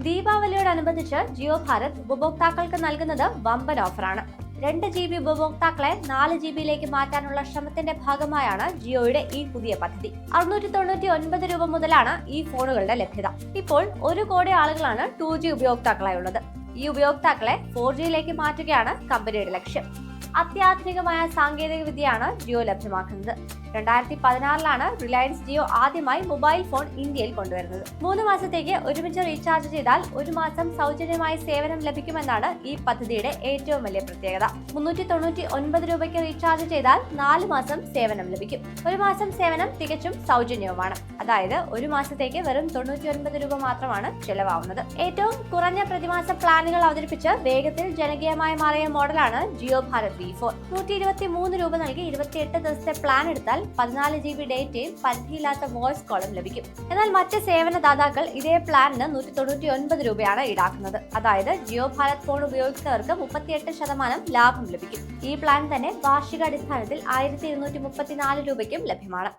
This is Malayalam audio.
ദീപാവലിയോടനുബന്ധിച്ച് ജിയോ ഭാരത് ഉപഭോക്താക്കൾക്ക് നൽകുന്നത് വമ്പൻ ഓഫറാണ്. 2 GB ഉപഭോക്താക്കളെ 4 GB മാറ്റാനുള്ള ശ്രമത്തിന്റെ ഭാഗമായാണ് ജിയോയുടെ ഈ പുതിയ പദ്ധതി. 699 രൂപ മുതലാണ് ഈ ഫോണുകളുടെ ലഭ്യത. ഇപ്പോൾ 1 കോടി ആളുകളാണ് 2G ഉപയോക്താക്കളായുള്ളത്. ഈ ഉപയോക്താക്കളെ 4G മാറ്റുകയാണ് കമ്പനിയുടെ ലക്ഷ്യം. അത്യാധുനികമായ സാങ്കേതിക വിദ്യയാണ് ജിയോ ലഭ്യമാക്കുന്നത്. 2016 റിലയൻസ് ജിയോ ആദ്യമായി മൊബൈൽ ഫോൺ ഇന്ത്യയിൽ കൊണ്ടുവരുന്നത്. 3 മാസത്തേക്ക് ഒരുമിച്ച് റീചാർജ് ചെയ്താൽ 1 മാസം സൗജന്യമായി സേവനം ലഭിക്കുമെന്നാണ് ഈ പദ്ധതിയുടെ ഏറ്റവും വലിയ പ്രത്യേകത. 399 രൂപയ്ക്ക് റീചാർജ് ചെയ്താൽ 4 മാസം സേവനം ലഭിക്കും. 1 മാസം സേവനം തികച്ചും സൗജന്യവുമാണ്. അതായത് 1 മാസത്തേക്ക് വെറും 99 രൂപ മാത്രമാണ് ചെലവാവുന്നത്. ഏറ്റവും കുറഞ്ഞ പ്രതിമാസ പ്ലാനുകൾ അവതരിപ്പിച്ച് വേഗത്തിൽ ജനകീയമായി മാറിയ മോഡലാണ് ജിയോ ഭാരത് V4. 123 രൂപ നൽകി 28 ദിവസത്തെ പ്ലാൻ എടുത്താൽ 14 GB ഡേറ്റയും പരിധിയില്ലാത്ത വോയിസ് കോളും ലഭിക്കും. എന്നാൽ മറ്റ് സേവന ദാതാക്കൾ ഇതേ പ്ലാനിന് 199 രൂപയാണ് ഈടാക്കുന്നത്. അതായത് ജിയോ ഭാരത് ഫോൺ ഉപയോഗിക്കുന്നവർക്ക് 38% ലാഭം ലഭിക്കും. ഈ പ്ലാൻ തന്നെ വാർഷികാടിസ്ഥാനത്തിൽ 1234 രൂപയ്ക്കും ലഭ്യമാണ്.